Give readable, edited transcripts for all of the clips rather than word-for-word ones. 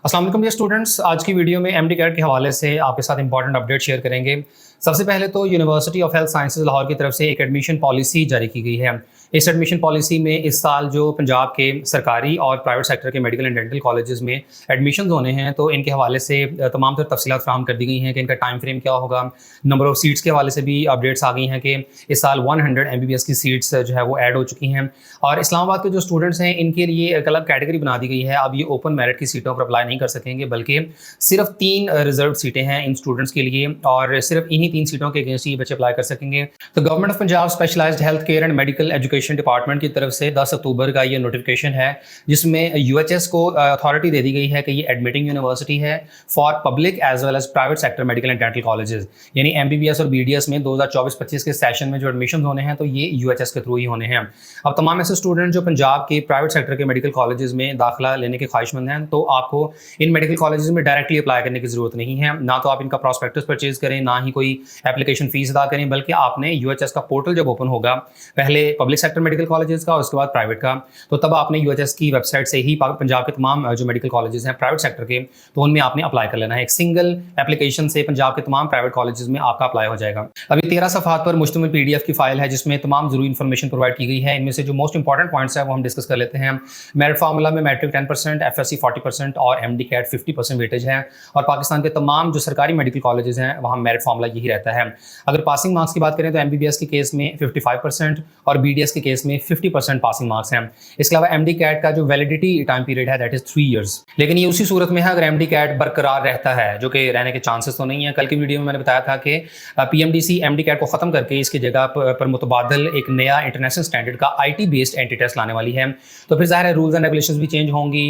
अस्सलाम वालेकुम dear students. आज की वीडियो में एमडी कैट के हवाले से आपके साथ इंपॉर्टेंट अपडेट शेयर करेंगे। सबसे पहले तो university of health sciences Lahore की तरफ से एक एडमिशन पॉलिसी जारी की गई है। इस एडमिशन पॉलिसी में इस साल जो पंजाब के सरकारी और प्राइवेट सेक्टर के मेडिकल एंड डेंटल कॉलेजेस में एडमिशन होने हैं, तो इनके हवाले से तमाम तर तफसीलात फराहम कर दी गई हैं कि इनका टाइम फ्रेम क्या होगा। नंबर ऑफ सीट्स के हवाले से भी अपडेट्स आ गई हैं कि इस साल 100 MBBS की सीट्स जो है वो ऐड हो चुकी हैं। और इस्लामाबाद के जो स्टूडेंट्स हैं इनके लिए एक अलग कैटेगरी बना दी गई है। अब ये ओपन मेरिट की सीटों पर अप्लाई नहीं कर सकेंगे, बल्कि सिर्फ 3 रिजर्व सीटें हैं इन स्टूडेंट्स के लिए और सिर्फ इन्हीं 3 सीटों के अगेंस्ट ये बच्चे अप्लाई कर सकेंगे। तो government of Punjab specialised health care and medical education department की तरफ से 10 अक्टूबर का ये नोटिफिकेशन है, जिसमें यूएचएस को अथॉरिटी दे दी गई है कि ये एडमिटिंग यूनिवर्सिटी है for public as well as private sector medical and dental colleges. यानी एमबीबीएस और बीडीएस में 2024-25 के सेशन में जो एडमिशन होने हैं तो ये यूएचएस के थ्रू ही होने हैं। अब तमाम ऐसे स्टूडेंट जो पंजाब के प्राइवेट सेक्टर के मेडिकल कॉलेजेस में दाखिला लेने के ख्वाहिशमंद हैं, तो आपको इन मेडिकल कॉलेजेस में डायरेक्टली अप्लाई करने की जरूरत नहीं है। ना तो आप इनका प्रॉस्पेक्टस परचेज करें, ना ही कोई एप्लीकेशन फीस अदा करें, बल्कि आपने यूएचएस का पोर्टल जब ओपन होगा, पहले पब्लिक सेक्टर मेडिकल कॉलेजेस का, उसके बाद प्राइवेट का, तो तब आपने यूएचएस की वेबसाइट से ही पंजाब के तमाम जो मेडिकल कॉलेजेस हैं प्राइवेट सेक्टर के, तो उनमें आपने अप्लाई कर लेना है। एक सिंगल एप्लीकेशन से पंजाब के तमाम प्राइवेट कॉलेजेस में आपका अप्लाई हो जाएगा। अभी 13 सफ़हात पर मुश्तमिल पीडीएफ की फाइल है, जिसमें तमाम जरूरी इन्फॉर्मेशन प्रोवाइड की गई है। इनमें से जो मोस्ट इंपॉर्टेंट पॉइंट्स है वो हम डिस्कस कर लेते हैं। मेरिट फार्मूला में मैट्रिक 10%, एफएससी 40% और एमडी कैट 50% वेटेज है। और पाकिस्तान के तमाम जो सरकारी मेडिकल कॉलेजेस हैं वहाँ मेरिट फार्मूला यही रहता है। अगर पासिंग मार्क्स की बात करें तो एमबीबीएस के केस में 55% और बीडीएस के केस में 50% पासिंग मार्क्स हैं। इसके अलावा एमडी कैट का जो वैलिडिटी टाइम पीरियड है दैट इज 3 इयर्स। लेकिन ये उसी सूरत में है अगर एमडी कैट बरकरार रहता है, जो कि रहने के चांसेस तो नहीं है। कल की वीडियो में मैंने बताया था कि पीएमडीसी एमडी कैट को खत्म करके इसकी जगह पर मुतबादल एक नया इंटरनेशनल स्टैंडर्ड का आईटी बेस्ड एंटी टेस्ट लाने वाली है। तो फिर ज़ाहिर है रूल्स एंड रेगुलेशंस भी चेंज होंगी,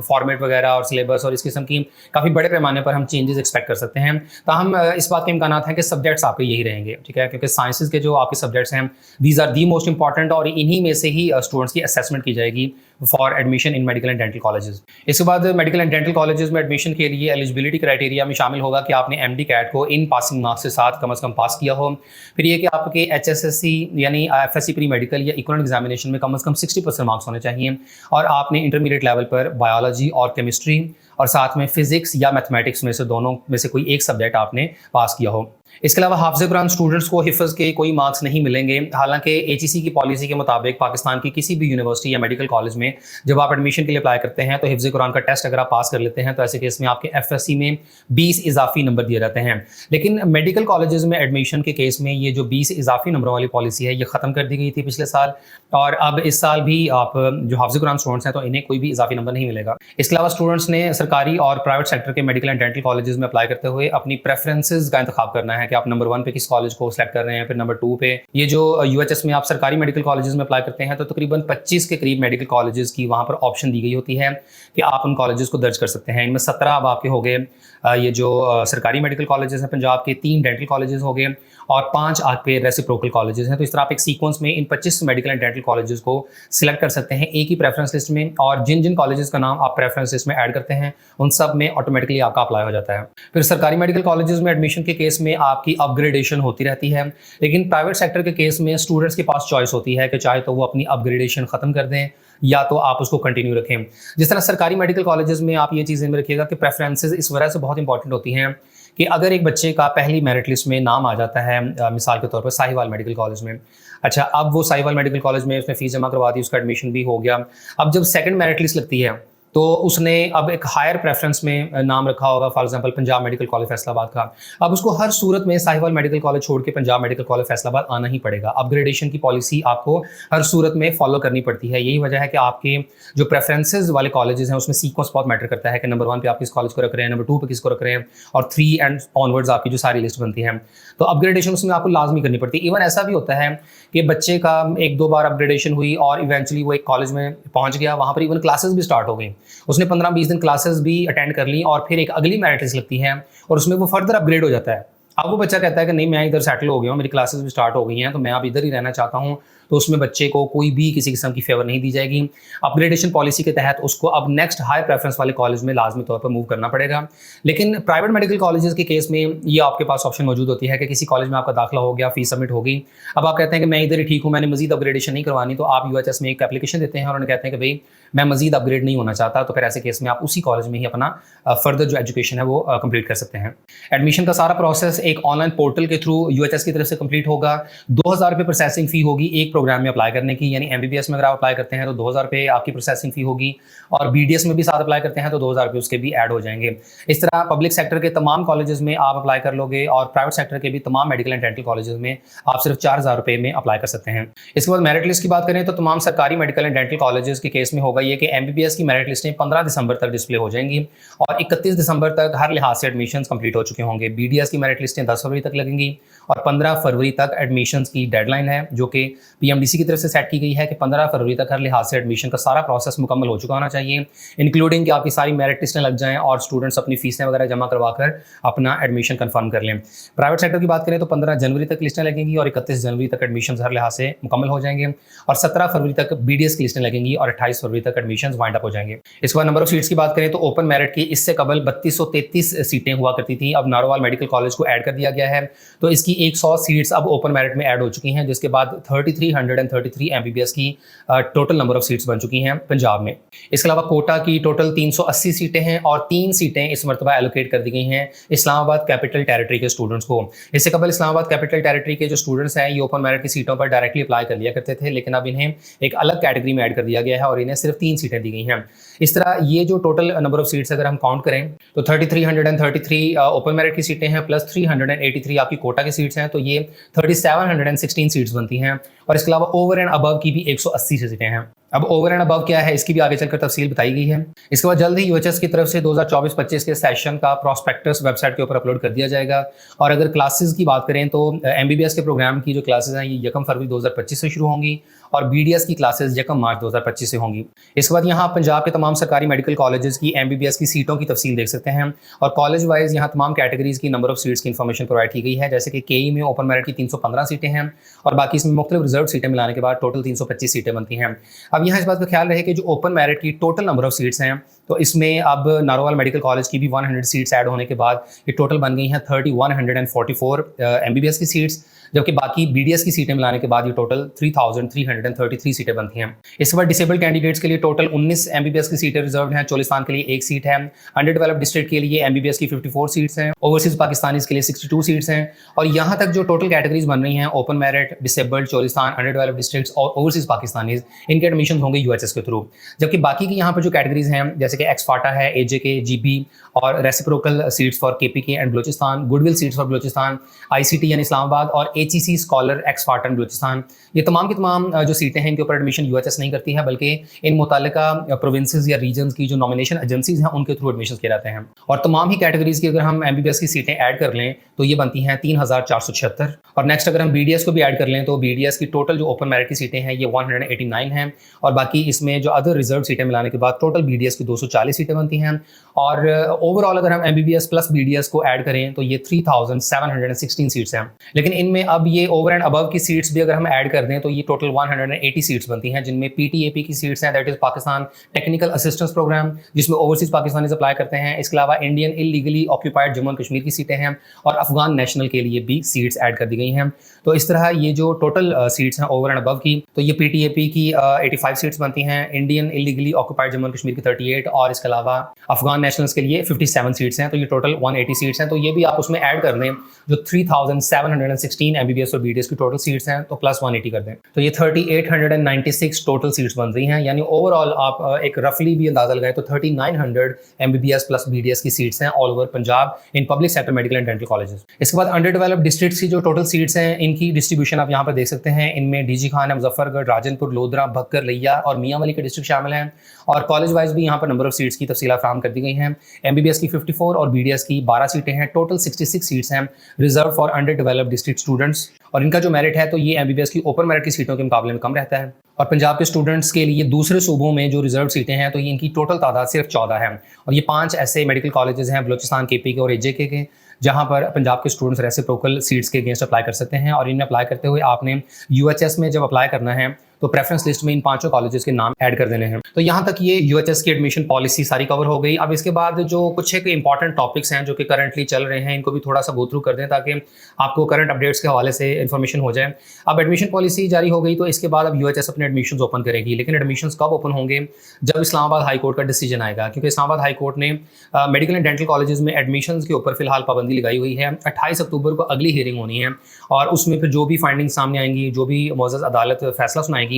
फॉर्मेट वगैरह और सिलेबस और इस किस्म की काफ़ी बड़े पैमाने पर हम चेंजेस एक्सपेक्ट कर सकते हैं। ताहम इस बात के इम्कानात हैं कि सब्जेक्ट्स आपके यही रहेंगे, ठीक है, क्योंकि साइंसेज के जो आपके सब्जेक्ट्स हैं these are the most important और इन्हीं में से ही स्टूडेंट्स की असेसमेंट की जाएगी for admission in medical and dental colleges. इसके बाद मेडिकल एंड डेंटल कॉलेजेस में एडमिशन के लिए एलिजिबिलिटी क्राइटेरिया में शामिल होगा कि आपने एमडी कैट को इन पासिंग मार्क्स के साथ कम से कम पास किया हो। फिर ये कि आपके एचएसएससी यानी एफएससी प्री मेडिकल या इक्विवेलेंट एग्जामिनेशन में कम से कम 60% मार्क्स होने चाहिए और आपने इंटरमीडिएट लेवल पर बायोलॉजी और केमिस्ट्री और साथ में फिजिक्स या मैथमेटिक्स में से दोनों में से कोई एक सब्जेक्ट आपने पास किया हो। इसके अलावा हाफ़िज़ कुरान स्टूडेंट्स को हिफ्ज़ के कोई मार्क्स नहीं मिलेंगे। हालांकि एचईसी की पॉलिसी के मुताबिक पाकिस्तान की किसी भी यूनिवर्सिटी या मेडिकल कॉलेज में जब आप एडमिशन के लिए अप्लाई करते हैं तो हिफ्ज़ कुरान का टेस्ट अगर आप पास कर लेते हैं तो ऐसे केस में आपके एफएससी में 20 इजाफी नंबर दिए जाते हैं। लेकिन मेडिकल कॉलेजेस में एडमिशन के केस में ये जो 20 इजाफी नंबरों वाली पॉलिसी है ये ख़त्म कर दी गई थी पिछले साल, और अब इस साल भी आप जो हाफ़िज़ कुरान स्टूडेंट्स हैं तो इन्हें कोई भी इजाफी नंबर नहीं मिलेगा। इसके अलावा स्टूडेंट्स ने सरकारी और प्राइवेट सेक्टर के मेडिकल एंड डेंटल कॉलेजेस में अप्लाई करते हुए अपनी प्रेफरेंसेज का इंतखाब करना है कि आप नंबर 1 पे किस कॉलेज को सिलेक्ट कर रहे हैं, फिर नंबर 2 पे। ये जो यूएचएस में आप सरकारी मेडिकल कॉलेजेस में अप्लाई करते हैं तो तकरीबन 25 के करीब मेडिकल कॉलेजेस की वहाँ पर ऑप्शन दी गई होती है कि आप उन कॉलेजेस को दर्ज कर सकते हैं। इनमें 17 अब आपके हो गए ये जो सरकारी मेडिकल कॉलेजेस हैं पंजाब के, 3 डेंटल कॉलेजेस हो गए और 5 आपके रेसिप्रोकल कॉलेजेस हैं। तो इस तरह आप एक सीक्वेंस में इन 25 मेडिकल एंड डेंटल कॉलेजेस को सिलेक्ट कर सकते हैं एक ही प्रेफरेंस लिस्ट में, और जिन जिन कॉलेजेस का नाम आप प्रेफरेंस लिस्ट में ऐड करते हैं उन सब में ऑटोमेटिकली आपका अप्लाई हो जाता है। फिर सरकारी मेडिकल कॉलेजेस में एडमिशन के केस में आपकी अपग्रेडेशन होती रहती है, लेकिन प्राइवेट सेक्टर के केस में स्टूडेंट्स के पास चॉइस होती है कि चाहे तो वो अपनी अपग्रेडेशन ख़त्म कर दें या तो आप उसको कंटिन्यू रखें। जिस तरह सरकारी मेडिकल कॉलेजेस में आप ये चीज़ें में रखिएगा कि प्रेफरेंसेस इस वजह से बहुत इंपॉर्टेंट होती हैं कि अगर एक बच्चे का पहली मेरिट लिस्ट में नाम आ जाता है, मिसाल के तौर पर साहिवाल मेडिकल कॉलेज में, अच्छा अब वो साहिवाल मेडिकल कॉलेज में उसने फीस जमा करवा दी, उसका एडमिशन भी हो गया। अब जब सेकंड मेरिट लिस्ट लगती है तो उसने अब एक हायर प्रेफरेंस में नाम रखा होगा, for example Punjab medical college Faisalabad का। अब उसको हर सूरत में साहिवाल मेडिकल कॉलेज छोड़ के पंजाब मेडिकल कॉलेज फैसलाबाद आना ही पड़ेगा। अपग्रेडेशन की पॉलिसी आपको हर सूरत में फॉलो करनी पड़ती है। यही वजह है कि आपके जो प्रेफरेंसेज वाले कॉलेजेस हैं उसमें सीक्वेंस बहुत मैटर करता है कि नंबर 1 पे आप किस कॉलेज को रख रहे हैं, नंबर 2 पे किसको रख रहे हैं, और 3 एंड ऑनवर्ड्स आपकी जो सारी लिस्ट बनती है। तो अपग्रेडेशन उसमें आपको लाजमी करनी पड़ती है। इवन ऐसा भी होता है कि बच्चे का 1-2 बार अपग्रेडेशन हुई और इवेंचुअली वो एक कॉलेज में पहुंच गया, वहाँ पर इवन क्लासेस भी स्टार्ट हो गई, उसने 15-20 दिन क्लासेस भी अटेंड कर ली और फिर एक अगली मेरिट लिस्ट लगती है और उसमें वो फर्दर अपग्रेड हो जाता है। अब वो बच्चा कहता है कि नहीं मैं इधर सेटल हो गया हूँ, मेरी क्लासेस भी स्टार्ट हो गई हैं तो मैं अब इधर ही रहना चाहता हूँ, तो उसमें बच्चे को कोई भी किसी किस्म की फेवर नहीं दी जाएगी। अपग्रेडेशन पॉलिसी के तहत उसको अब नेक्स्ट हायर प्रेफरेंस वाले कॉलेज में लाजमी तौर पर मूव करना पड़ेगा। लेकिन प्राइवेट मेडिकल कॉलेजेस के केस में ये आपके पास ऑप्शन मौजूद होती है कि किसी कॉलेज में आपका दाखिला हो गया, फीस सबमिट होगी, अब आप कहते हैं कि मैं इधर ही ठीक हूँ, मैंने मजीद अपग्रेडेशन नहीं करवानी, तो आप यूएचएस में एक एप्लीकेशन देते हैं और उन्हें कहते हैं कि भाई मैं मजीद अपग्रेड नहीं होना चाहता, तो फिर ऐसे केस में आप उसी कॉलेज में ही अपना फर्दर जो एजुकेशन है वो कंप्लीट कर सकते हैं। एडमिशन का सारा प्रोसेस एक ऑनलाइन पोर्टल के थ्रू यूएचएस की तरफ से कंप्लीट होगा। 2000 रुपये प्रोसेसिंग फ़ी होगी एक प्रोग्राम में अप्लाई करने की, यानी एमबीबीएस में अगर आप अप्लाई करते हैं तो 2000 रुपये आपकी प्रोसेसिंग फ़ी होगी, और बीडीएस में भी साथ अप्लाई करते हैं तो 2000 रुपये उसके भी ऐड हो जाएंगे। इस तरह पब्लिक सेक्टर के तमाम कॉलेजेस में आप अप्लाई कर लोगे और प्राइवेट सेक्टर के भी तमाम मेडिकल एंड डेंटल कॉलेजेस में आप सिर्फ 4000 रुपये में अप्लाई कर सकते हैं। इसके बाद मेरिट लिस्ट की बात करें तो तमाम सरकारी मेडिकल एंड डेंटल कॉलेजेस के केस में होगा ये कि एमबीबीएस की मेरिट लिस्टें 15 दिसंबर तक डिस्प्ले हो जाएंगी और 31 दिसंबर तक हर लिहाज से एडमिशंस कंप्लीट हो चुके होंगे। बीडीएस की मेरिट लिस्टें 10 फरवरी तक लगेंगी और 15 फरवरी तक एडमिशंस की डेडलाइन है, जो कि पीएमडीसी की तरफ से सेट की गई है कि 15 फरवरी तक हर लिहाज से एडमिशन का सारा प्रोसेस मुकम्मल हो चुका होना चाहिए, इंक्लूडिंग कि आपकी सारी मेरिट लिस्टें लग जाएं और स्टूडेंट्स अपनी फीसें वगैरह जमा करवाकर अपना एडमिशन कंफर्म कर लें। प्राइवेट सेक्टर की बात करें तो 15 जनवरी तक लिस्टें लगेंगी और 31 जनवरी तक एडमिशन हर लिहाज से मुकम्मल हो जाएंगे और 17 फरवरी तक बीडीएस की लिस्टें लगेंगी और 28 फरवरी तक एडमिशन वाइंड अप हो जाएंगे। इसके बाद नंबर ऑफ सीट्स की बात करें तो ओपन मेरिट की इससे कबल 3233 सीटें हुआ करती थी, अब नारोवाल मेडिकल कॉलेज को ऐड कर दिया गया है, तो इसकी 100 सीट्स अब ओपन मेरिट में ऐड हो चुकी हैं, जिसके बाद 3333 एमबीबीएस की टोटल नंबर ऑफ सीट्स बन चुकी हैं पंजाब में। इसके अलावा कोटा की टोटल 380 सीटें हैं और 3 सीटें इस मरतबा एलोकेट कर दी गई हैं इस्लामाबाद कैपिटल टेरिटरी के स्टूडेंट्स को। इससे कबल इस्लामाबाद कैपिटल टेरिटरी के जो स्टूडेंट्स हैं ये ओपन मेरिट की सीटों पर डायरेक्टली अप्लाई कर लिया करते थे, लेकिन अब इन्हें एक अलग कैटेगरी में ऐड कर दिया गया है और इन्हें सिर्फ 3 सीटें दी गई हैं। इस तरह ये जो टोटल नंबर ऑफ सीट्स अगर हम काउंट करें तो 3333 ओपन मेरिट की सीटें हैं प्लस 383 आपकी कोटा की सीट्स हैं, तो ये 3716 सीट्स बनती हैं। और इसके अलावा ओवर एंड अबव की भी 180 सीटें हैं। अब ओवर एंड अबव क्या है इसकी भी आगे चलकर तफसील बताई गई है। इसके बाद जल्द ही यूएचएस की तरफ से 2024-25 के सेशन का प्रॉस्पेक्टस वेबसाइट के ऊपर अपलोड कर दिया जाएगा। और अगर क्लासेस की बात करें तो एमबीबीएस के प्रोग्राम की जो क्लासेस हैं ये 1 फरवरी 2025 से शुरू होंगी और बीडीएस की क्लासेस 1 मार्च 2025 से होंगी। इसके बाद यहाँ पंजाब के तमाम सरकारी मेडिकल कॉलेजेस की एमबीबीएस की सीटों की तफसील देख सकते हैं और कॉलेज वाइज यहाँ तमाम कैटेगरीज की नंबर ऑफ सीट्स की इन्फॉर्मेशन प्रोवाइड की गई है। जैसे कि केई में ओपन मेरिट की 315 सीटें हैं और बाकी इसमें मुख्तलिफ रिजर्व सीटें मिलाने के बाद टोटल 325 सीटें बनती हैं। अब यहाँ इस बात का ख्याल रहे कि जो ओपन मेरिट की टोटल नंबर ऑफ सीट्स हैं तो इसमें अब नारोवाल मेडिकल कॉलेज की भी 100 सीट्स ऐड होने के बाद ये टोटल बन गई हैं 3144 एमबीबीएस की सीट्स, जबकि बाकी बीडीएस की सीटें मिलाने के बाद ये टोटल 3333 सीटें बनती हैं। इसके बाद डिसेबल्ड कैंडिडेट्स के लिए टोटल 19 एमबीबीएस की सीटें रिजर्व हैं। चोलिस्तान के लिए 1 सीट है। अंडर डेवलप्ड डिस्ट्रिक्ट के लिए एमबीबीएस की 54 सीट्स हैं। ओवरसीज पाकिस्तानीज के लिए 62 सीट्स हैं। और यहाँ तक जो टोटल कैटेगरीज बन रही हैं open merit, disabled, Cholistan, under developed districts और ओवरसीज पाकिस्तानीज, इनके एडमिशन होंगे यूएचएस के थ्रू। जबकि बाकी की यहाँ पर जो कैटेगरीज हैं जैसे कि एक्सफाटा है, एजेके, जीबी और reciprocal seats for KPK and Balochistan, goodwill seats for Balochistan, ICT यानी इस्लामाबाद और HEC scholar ex-FATA and Balochistan, ये तमाम की तमाम जो सीटें हैं इनके ऊपर एडमिशन यूएचएस नहीं करती है, बल्कि इन मुतालिका प्रोविंसेस या रीजन्स की जो नॉमिनेशन एजेंसीज हैं उनके थ्रू एडमिशन किए जाते हैं। और तमाम ही कैटेगरीज की अगर हम एमबीबीएस की सीटें ऐड कर लें तो ये बनती हैं 3476। और नेक्स्ट अगर हम बीडीएस को भी ऐड कर लें तो बीडीएस की टोटल जो ओपन मेरिट की सीटें हैं ये 189 हैं और बाकी इसमें जो अदर रिजर्व सीटें मिलाने के बाद टोटल बीडीएस की 240 सीटें बनती हैं। और ओवरऑल अगर हम एमबीबीएस प्लस बीडीएस को ऐड करें तो ये 3716 सीट्स हैं। लेकिन इनमें अब ये ओवर एंड अबव की सीट्स भी अगर हम ऐड कर दें तो ये टोटल 180 सीट्स बनती हैं, जिनमें पीटीएपी की सीट्स हैं, that is Pakistan technical assistance programme, जिसमें ओवरसीज पाकिस्तानी अप्लाई करते हैं। इसके अलावा Indian illegally occupied Jammu and Kashmir की सीटें हैं और अफगान नेशनल के लिए भी सीट्स ऐड कर दी गई हैं। तो इस तरह ये जो टोटल सीट्स हैं ओवर एंड अबव की, तो ये पीटीएपी की 85 सीट्स बनती हैं, Indian illegally occupied Jammu and Kashmir की 38 और इसके अलावा अफगान नेशनल्स के लिए 57 सीट्स हैं। तो ये टोटल 180 सीट्स हैं। तो ये भी आप उसमें ऐड कर दें जो 3716 एमबीबीएस और बीडीएस की टोटल सीट्स हैं तो प्लस 180 कर दें तो ये 3896 टोटल सीट्स बन रही हैं। यानी ओवरऑल आप एक रफली भी अंदाजा लगाएं तो 3900 एमबीबीएस प्लस बीडीएस की सीट्स हैं all over Punjab in public sector medical and dental colleges. इसके बाद अंडर डेवलप्ड डिस्ट्रिक्ट्स की जो टोटल सीट्स हैं इनकी डिस्ट्रीब्यूशन आप यहाँ पर देख सकते हैं। इनमें डीजी खान है, मुजफ्फरगढ़, राजनपुर, लोधरा, भक्कर, लिया और मियांवाली के डिस्ट्रिक्ट शामिल हैं। और कॉलेज वाइज भी यहाँ पर नंबर ऑफ सीट्स की तफसीला फराहम कर दी गई हैं। एमबीबीएस की 54 और बीडीएस की 12 सीटें हैं। टोटल 66 सीट्स हैं reserve for under developed district students और इनका जो मेरिट है तो ये एमबीबीएस की ओपन मेरिट की सीटों के मुकाबले में कम रहता है। और पंजाब के स्टूडेंट्स के लिए दूसरे सूबों में जो रिजर्व सीटें हैं तो ये इनकी टोटल तादाद सिर्फ 14 है और ये 5 ऐसे मेडिकल कॉलेजेस हैं बलूचिस्तान, केपी के और एजेके के जहाँ पर पंजाब के स्टूडेंट्स रेसिप्रोकल सीट्स के अगेंस्ट अप्लाई कर सकते हैं। और इन्हें अप्लाई करते हुए आपने यूएचएस में जब अप्लाई करना है तो प्रेफरेंस लिस्ट में इन 5 कॉलेजेस के नाम ऐड कर देने हैं। तो यहाँ तक ये यूएचएस की एडमिशन पॉलिसी सारी कवर हो गई। अब इसके बाद जो कुछ एक इंपॉर्टेंट टॉपिक्स हैं जो कि करंटली चल रहे हैं, इनको भी थोड़ा सा गो थ्रू कर दें ताकि आपको करंट अपडेट्स के हवाले से इन्फॉर्मेशन हो जाए। अब एडमिशन पॉलिसी जारी हो गई तो इसके बाद अब यूएचएस अपने एडमिशन ओपन करेगी, लेकिन एडमिशन कब ओपन होंगे? जब इस्लामाबाद हाई कोर्ट का डिसीजन आएगा, क्योंकि इस्लामाबाद हाई कोर्ट ने मेडिकल एंड डेंटल कॉलेजेस में एडमिशन के ऊपर फिलहाल पाबंदी लगाई हुई है। 28 अक्टूबर को अगली हियरिंग होनी है और उसमें फिर जो भी फाइंडिंग सामने आएंगी, जो भी मुअज़्ज़ज़ अदालत फैसला सुनाएगी,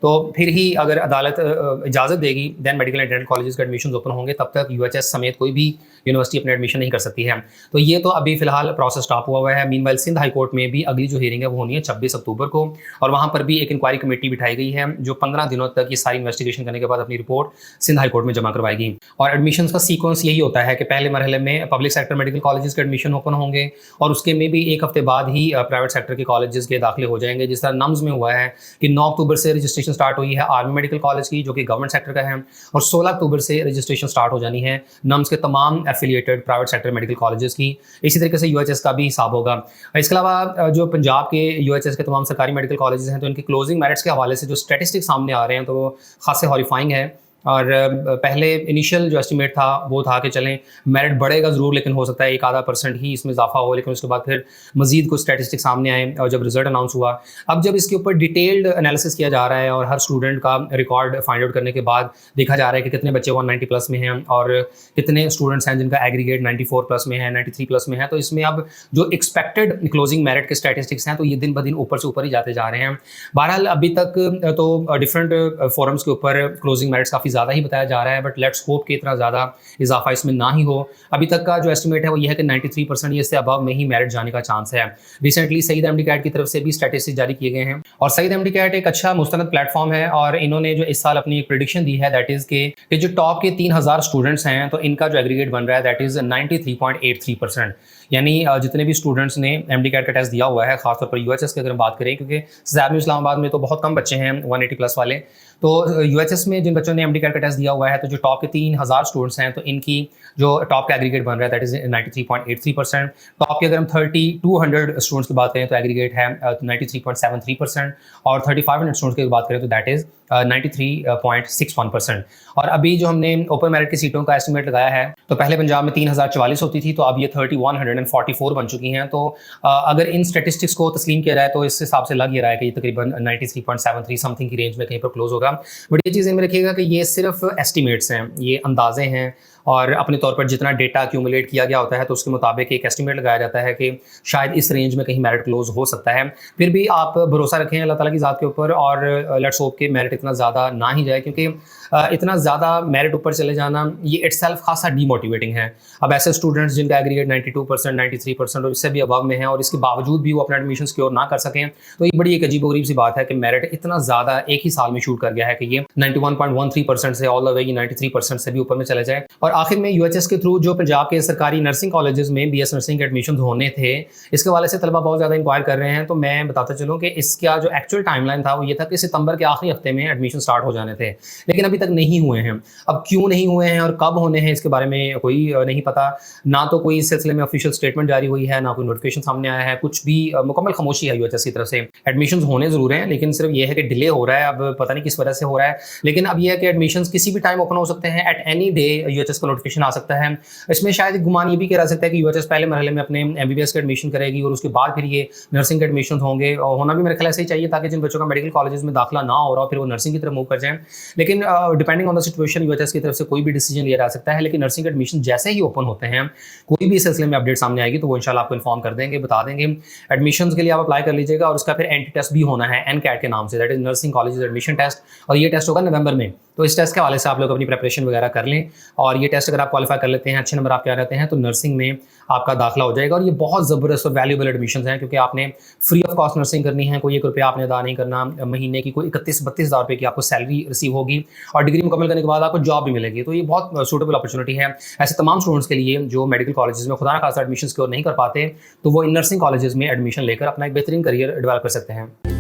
तो फिर ही अगर अदालत इजाज़त देगी then medical and dental colleges के एडमिशन ओपन होंगे। तब तक यूएचएस समेत कोई भी यूनिवर्सिटी अपने एडमिशन नहीं कर सकती है। तो ये तो अभी फिलहाल प्रोसेस स्टॉप हुआ है। मीनवाइल सिंध हाई कोर्ट में भी अगली जो हियरिंग है वो होनी है 26 अक्टूबर को, और वहाँ पर भी एक इंक्वायरी कमेटी बिठाई गई है जो 15 दिनों तक ये सारी इन्वेस्टिगेशन करने के बाद अपनी रिपोर्ट सिंध हाई कोर्ट में जमा करवाएगी। और एडमिशन का सीक्वेंस यही होता है कि पहले मरहले में पब्लिक सेक्टर मेडिकल कॉलेजेस के एडमिशन ओपन होंगे और उसके में भी एक हफ्ते बाद ही प्राइवेट सेक्टर के कॉलेजेस के दाखिले हो जाएंगे। जिस तरह नम्स में हुआ है कि 9 अक्टूबर से रजिस्ट्रेशन स्टार्ट हुई है आर्मी मेडिकल कॉलेज की, जो कि गवर्नमेंट सेक्टर का है, और 16 अक्टूबर से रजिस्ट्रेशन स्टार्ट हो जानी है नम्स के तमाम affiliated private sector medical colleges की। इसी तरीके से यूएचएस का भी हिसाब होगा। इसके अलावा जो पंजाब के यूएचएस के तमाम सरकारी मेडिकल कॉलेजेस हैं तो इनकी क्लोजिंग मेरिट्स के हवाले से जो स्टैटिस्टिक्स सामने आ रहे हैं तो वो खासे हॉरिफाइंग है। और पहले इनिशियल जो एस्टिमेट था वो था कि चलें मेरिट बढ़ेगा ज़रूर, लेकिन हो सकता है 1-आधा% ही इसमें इजाफा हो, लेकिन उसके बाद फिर मजीद कुछ स्टैटिस्टिक्स सामने आए और जब रिजल्ट अनाउंस हुआ, अब जब इसके ऊपर डिटेल्ड एनालिसिस किया जा रहा है और हर स्टूडेंट का रिकॉर्ड फाइंड आउट करने के बाद देखा जा रहा है कि कितने बच्चे 190 प्लस में हैं और कितने स्टूडेंट्स हैं जिनका एग्रीगेट 94 प्लस में है, 93 प्लस में है, तो इसमें अब जो एक्सपेक्टेड क्लोजिंग मेरिट के स्टैटिस्टिक्स हैं तो ये दिन ब दिन ऊपर से ऊपर ही जाते जा रहे हैं। बहरहाल अभी तक तो डिफरेंट फोरम्स के ऊपर क्लोजिंग मेरिट्स काफ़ी ज़्यादा ही बताया जा रहा है, बट लेट्स होप कि इतना ज़्यादा इजाफा इसमें ना ही हो। अभी तक का जो एस्टिमेट है वो ये है कि 93% ये इससे अबव में ही मेरिट जाने का चांस है। रिसेंटली सईद एमडी कैट की तरफ से भी स्टैटिस्टिक्स जारी किए गए हैं और सईद एमडी कैट एक अच्छा मुस्तनद प्लेटफॉर्म है और इन्होंने जो इस साल अपनी एक प्रेडिक्शन दी है दैट इज़ कि जो टॉप के 3000 स्टूडेंट्स हैं तो इनका जो एग्रीगेट बन रहा है दैट इज़ 93.83%। यानी जितने भी स्टूडेंट्स ने एमडी कैट का टेस्ट दिया हुआ है, खासतौर पर यूएचएस की अगर हम बात करें, क्योंकि ज़्यादा इस्लामाबाद में तो बहुत कम बच्चे हैं 180 प्लस वाले, तो यूएचएस में जिन बच्चों ने एमडी कैट का टेस्ट दिया हुआ है तो जो टॉप के 3000 स्टूडेंट्स हैं तो इनकी जो टॉप का एग्रीगेट बन रहा है दैट इज़ 93.83%। टॉप के अगर हम 3200 स्टूडेंट्स की बात करें तो एग्रीगेट है 93.73% और 3500 स्टूडेंट्स की बात करें तो दैट इज़ 93.61%। और अभी जो हमने ओपन मेरिट की सीटों का एस्टिमेट लगाया है तो पहले पंजाब में 3044 होती थी, तो अब ये 3144 बन चुकी हैं। तो अगर इन स्टेटिस्टिक्स को तस्लीम किया जाए तो इस हिसाब से लग ये रहा है कि ये तकरीबन 93.73 समथिंग की रेंज में कहीं पर क्लोज होगा। बट ये चीज़ें में रखिएगा कि ये सिर्फ एस्टिमेट्स हैं, ये अंदाजे हैं और अपने तौर पर जितना डेटा एक्यूमुलेट किया गया होता है तो उसके मुताबिक एक एस्टिमेट लगाया जाता है कि शायद इस रेंज में कहीं मेरिट क्लोज हो सकता है। फिर भी आप भरोसा रखें अल्लाह ताला की ज़ात के ऊपर और लेट्स होप के मेरिट इतना ज़्यादा ना ही जाए, क्योंकि इतना ज़्यादा मेरिट ऊपर चले जाना ये इटसेल्फ खासा डीमोटिवेटिंग है। अब ऐसे स्टूडेंट्स जिनका एग्रीगेट 92%, 93% और इससे भी अबव में है और इसके बावजूद भी वो अपना एडमिशन सिक्योर ना कर सकें, तो ये बड़ी एक अजीबोगरीब सी बात है कि मेरिट इतना ज़्यादा एक ही साल में शूट कर गया है कि ये 91.13% से ऑल द वे 93% से भी ऊपर में चले जाए। और आखिर में यूएचएस के थ्रू जो पंजाब के सरकारी नर्सिंग कॉलेजेस में बीएस नर्सिंग के एडमिशन होने थे, इसके हवाले से तलबा बहुत ज़्यादा इंक्वायर कर रहे हैं। तो मैं बताता चलूँ कि इसका जो एक्चुअल टाइमलाइन था वो ये था कि सितंबर के आखिरी हफ्ते में एडमिशन स्टार्ट हो जाने थे, लेकिन अभी तक नहीं हुए हैं। अब क्यों नहीं हुए हैं और कब होने हैं इसके बारे में कोई नहीं पता, ना तो कोई इस सिलसिले में ऑफिशियल स्टेटमेंट जारी हुई है, ना कोई नोटिफिकेशन सामने आया है, कुछ भी मुकम्मल खामोशी है यूएचएस की तरफ से। एडमिशन होने ज़रूर हैं लेकिन सिर्फ ये है कि डिले हो रहा है, अब पता नहीं किस वजह से हो रहा है। लेकिन अब यह है कि एडमिशन किसी भी टाइम ओपन हो सकते हैं, एट एनी डे यूएचएस का नोटिफिकेशन आ सकता है। इसमें शायद गुमान ये भी किया जा सकता है कि यूएचएस पहले मरहले में अपने एमबीबीएस का एडमिशन करेगी और उसके बाद फिर ये नर्सिंग के एडमिशन होंगे, और होना भी मेरे ख्याल ऐसे ही चाहिए ताकि जिन बच्चों का मेडिकल कॉलेजेस में दाखिला ना हो रहा फिर वो नर्सिंग की तरफ मूव कर जाएं। लेकिन depending on the situation UHS की तरफ से कोई भी डिसीजन लिया जा सकता है। लेकिन नर्सिंग एडमिशन जैसे ही ओपन होते हैं, कोई भी इस सिलसिले में अपडेट सामने आएगी तो वो इंशाल्लाह आपको इन्फॉर्म कर देंगे, बता देंगे। एडमिशन के लिए आप अप्लाई कर लीजिएगा और उसका फिर एंट्री टेस्ट भी होना है एनकैट के नाम से, that is nursing college admission test, और ये टेस्ट होगा नवंबर में। तो इस टेस्ट के हवाले से आप लोग अपनी प्रिपरेशन वगैरह कर लें और ये टेस्ट अगर आप क्वालिफाई कर लेते हैं, अच्छे नंबर आपके आ रहते हैं, तो नर्सिंग में आपका दाखिला हो जाएगा। और ये बहुत ज़बरदस्त और वैल्यूबल एडमिशन हैं, क्योंकि आपने फ्री ऑफ कॉस्ट नर्सिंग करनी है, कोई 1 रुपया आपने अदा नहीं करना, महीने की कोई 31-32 हज़ार रुपये की आपको सैलरी रिसीव होगी और डिग्री मुकम्मल करने के बाद आपको जॉब भी मिलेगी। तो ये बहुत सूटेबल अपॉर्चुनिटी है ऐसे तमाम स्टूडेंट्स के लिए जो मेडिकल कॉलेजेस में खुदा ना खासा एडमिशन सिक्योर नहीं कर पाते, तो वो इन नर्सिंग कॉलेजेस में एडमिशन लेकर अपना एक बेहतरीन करियर डेवलप कर सकते हैं।